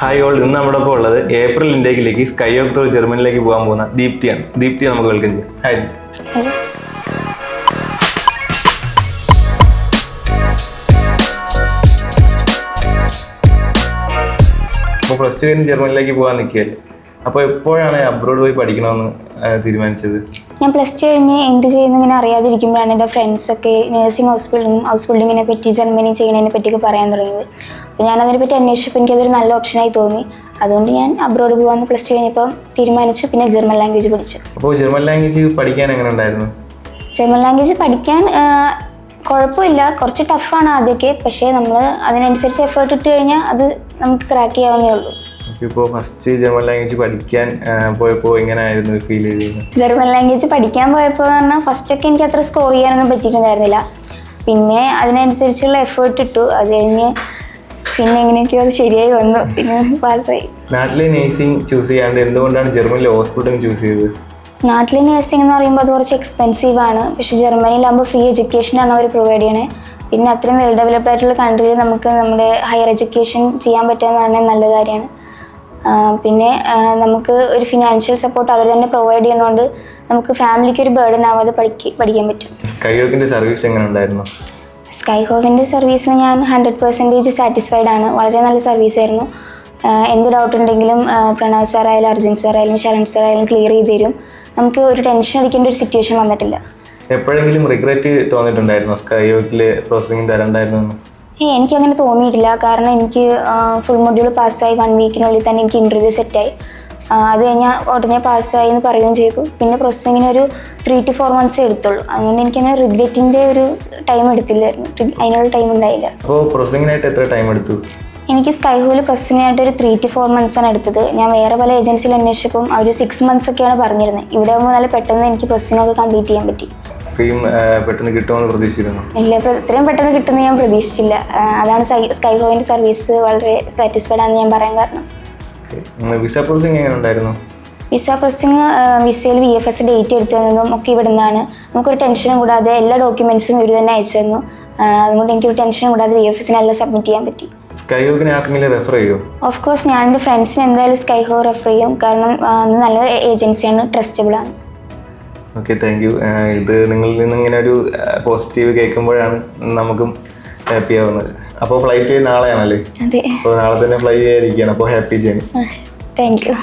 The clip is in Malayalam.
ഹായ് ഓൾ, ഇന്ന് നമ്മുടെ ഒപ്പം ഉള്ളത് ഏപ്രിൽ ഇൻടേക്കിലേക്ക് സ്കൈ ഹോക്ക് ത്രൂ ജർമ്മനിലേക്ക് പോകാൻ പോകുന്ന ദീപ്തിയാണ്. ദീപ്തി നമുക്ക് വെൽക്കം ചെയ്യാം. ഹായ്. അപ്പോൾ പ്ലസ് ടു കഴിഞ്ഞ് ജർമ്മനിലേക്ക് പോകാൻ നിൽക്കുകയല്ലേ. അപ്പോൾ എപ്പോഴാണ് അബ്രോഡ് പോയി പഠിക്കണമെന്ന് തീരുമാനിച്ചത്? ഞാൻ പ്ലസ് ടു കഴിഞ്ഞ് എന്ത് ചെയ്യുന്നു ഇങ്ങനെ അറിയാതിരിക്കുമ്പോഴാണ് എൻ്റെ ഫ്രണ്ട്സൊക്കെ നേഴ്സിംഗ് ഹൗസ് ബിൽഡിങ്ങിനെ പറ്റി ജർമ്മനി ചെയ്യുന്നതിനെ പറ്റിയൊക്കെ പറയാൻ തുടങ്ങിയത്. അപ്പോൾ ഞാനതിനെപ്പറ്റി അന്വേഷിച്ചപ്പോൾ എനിക്കതൊരു നല്ല ഓപ്ഷനായി തോന്നി. അതുകൊണ്ട് ഞാൻ അബ്രോഡ് പോകാമെന്ന് പ്ലസ് ടു കഴിഞ്ഞപ്പോൾ തീരുമാനിച്ചു. പിന്നെ ജർമ്മൻ ലാംഗ്വേജ് പഠിച്ചു. അപ്പോൾ ജർമ്മൻ ലാംഗ്വേജ് പഠിക്കാൻ എങ്ങനെ ഉണ്ടായിരുന്നു? ജർമ്മൻ ലാംഗ്വേജ് പഠിക്കാൻ കുഴപ്പമില്ല, കുറച്ച് ടഫാണ് ആദ്യമൊക്കെ. പക്ഷേ നമ്മൾ അതിനനുസരിച്ച് എഫേർട്ട് ഇട്ട് കഴിഞ്ഞാൽ അത് നമുക്ക് ക്രാക്ക് ചെയ്യാവുന്നേ ഉള്ളൂ. ഇപ്പോൾ ഫസ്റ്റ് ജർമ്മൻ ലാംഗ്വേജ് പഠിക്കാൻ പോയപ്പോൾ എങ്ങനെയായിരുന്നു ഫീൽ ചെയ്തത്? ജർമ്മൻ ലാംഗ്വേജ് പഠിക്കാൻ പോയപ്പോൾ എന്ന് പറഞ്ഞാൽ ഫസ്റ്റൊക്കെ എനിക്ക് അത്ര സ്കോർ ചെയ്യാനൊന്നും പറ്റിയിട്ടുണ്ടായിരുന്നില്ല. പിന്നെ അതിനനുസരിച്ചുള്ള എഫേർട്ട് ഇട്ടു. അത് കഴിഞ്ഞ് പിന്നെ എങ്ങനെയൊക്കെയോ അത് ശരിയായി വന്നു. പിന്നെ പാസ്സായി. നാട്ടിലെ നേഴ്സിംഗ് ചൂസ് ചെയ്യാണ്ട് എന്തുകൊണ്ടാണ് ജർമ്മനിലെ ഹോസ്പിറ്റൽ ചൂസ് ചെയ്തത്? നാട്ടിലെ നേഴ്സിംഗ് എന്ന് പറയുമ്പോൾ അത് കുറച്ച് എക്സ്പെൻസീവ് ആണ്. പക്ഷേ ജർമ്മനിയിലാകുമ്പോൾ ഫ്രീ എഡ്യൂക്കേഷനാണ് അവർ പ്രൊവൈഡ് ചെയ്യണേ. പിന്നെ അത്രയും വെൽ ഡെവലപ്ഡ് ആയിട്ടുള്ള കൺട്രിയിൽ നമുക്ക് നമ്മുടെ ഹയർ എഡ്യൂക്കേഷൻ ചെയ്യാൻ പറ്റുക എന്ന് നല്ല കാര്യമാണ്. പിന്നെ നമുക്ക് ഒരു ഫിനാൻഷ്യൽ സപ്പോർട്ട് അവർ തന്നെ പ്രൊവൈഡ് ചെയ്യുന്നതുകൊണ്ട് നമുക്ക് ഫാമിലിക്ക് ഒരു ബേർഡൻ ആവാതെ പഠിക്കാൻ പറ്റും. സ്കൈ ഹോക്കിൻ്റെ സർവീസ് എങ്ങനെ ഉണ്ടായിരുന്നു? സ്കൈ ഹോക്കിൻ്റെ സർവീസിന് ഞാൻ 100% സാറ്റിസ്ഫൈഡ് ആണ്. വളരെ നല്ല സർവീസായിരുന്നു. എന്ത് ഡൗട്ട് ഉണ്ടെങ്കിലും പ്രണവ് സാറായാലും അർജുൻ സാറായാലും ശരൺ സാറായാലും ക്ലിയർ ചെയ്ത് തരും. നമുക്ക് ഒരു ടെൻഷൻ അടിക്കേണ്ട ഒരു സിറ്റുവേഷൻ വന്നിട്ടില്ല. എപ്പോഴെങ്കിലും റിഗ്രറ്റ് തോന്നിയിട്ടുണ്ടായിരുന്നു സ്കൈ ഹോക്കിൽ പ്രോസസ്സിംഗ് തരണ്ടായിരുന്നു? എനിക്കങ്ങനെ തോന്നിയിട്ടില്ല. കാരണം എനിക്ക് ഫുൾ മൊഡ്യൂൾ പാസ്സായി 1 വീക്കിനുള്ളിൽ തന്നെ എനിക്ക് ഇൻ്റർവ്യൂ സെറ്റായി. അത് കഴിഞ്ഞാൽ ഉടനെ പാസ്സായി എന്ന് പറയുകയും ചെയ്തു. പിന്നെ പ്രോസസ്സിങ്ങിന് ഒരു 3 to 4 months എടുത്തുള്ളൂ. അതുകൊണ്ട് എനിക്കങ്ങനെ റിഗ്രറ്റിൻ്റെ ഒരു ടൈം എടുത്തില്ലായിരുന്നു. അതിനുള്ള ടൈം ഉണ്ടായില്ല. അപ്പോൾ പ്രോസസ്സിങ്ങിനായിട്ട് എത്ര ടൈം എടുത്തു? എനിക്ക് സ്കൈ ഹോയിൽ പ്രോസസ്സിങ്ങിനായിട്ട് ഒരു 3 to 4 months ആണ് എടുത്തത്. ഞാൻ വേറെ പല ഏജൻസിയിൽ അന്വേഷിച്ചപ്പം അവർ 6 months ഒക്കെയാണ് പറഞ്ഞിരുന്നത്. ഇവിടെ ആകുമ്പോൾ നല്ല പെട്ടെന്ന് എനിക്ക് പ്രോസസ്സിംഗ് ഒക്കെ കംപ്ലീറ്റ് ചെയ്യാൻ പറ്റി. പെട്ടെന്ന് കിട്ടുമെന്ന് പ്രതീക്ഷിച്ചിരുന്നു? ഇല്ല, ഇത്രയും പെട്ടെന്ന് കിട്ടുമെന്ന് ഞാൻ പ്രതീക്ഷിച്ചില്ല. അതാണ് സ്കൈ ഹോയിൻ്റെ സർവീസ് വളരെ സാറ്റിസ്ഫൈഡ് ആണെന്ന് ഞാൻ പറയാൻ കാരണം. വിസ പ്രോസസ്സിംഗ് എങ്ങനെ ഉണ്ടായിരുന്നു? വിസ പ്രോസസ്സിംഗ് വിസയിൽ VFS ഡേറ്റ് എടുത്തു തന്നതും ഒക്കെ ഇവിടെ നിന്നാണ്. നമുക്കൊരു ടെൻഷനും കൂടാതെ എല്ലാ ഡോക്യുമെൻറ്റ്സും ഇവർ തന്നെ അയച്ചു തന്നു. അതുകൊണ്ട് എനിക്കൊരു ടെൻഷനും കൂടാതെ VFSനെല്ലാം സബ്മിറ്റ് ചെയ്യാൻ പറ്റി. സ്കൈ ഹോക്കിനെ ആർക്കെങ്കിലും റെഫർ ചെയ്യുമോ? ഓഫ് കോഴ്സ് ഞാൻ എൻ്റെ ഫ്രണ്ട്സിന് എന്തായാലും സ്കൈ ഹോ റെഫർ ചെയ്യും. കാരണം നല്ല ഏജൻസിയാണ്, ട്രസ്റ്റബിൾ ആണ്. Okay, thank you. ഇത് നിങ്ങളിൽ നിന്ന് ഇങ്ങനെ ഒരു പോസിറ്റീവ് കേൾക്കുമ്പോഴാണ് നമുക്കും ഹാപ്പി ആവുന്നത്. അപ്പോൾ ഫ്ലൈറ്റ് നാളെയാണല്ലേ? അതെ. അപ്പോൾ നാളെ തന്നെ ഫ്ലൈ ചെയ്യാതിരിക്കുകയാണ്. അപ്പോൾ ഹാപ്പി ജേർണി. Thank you.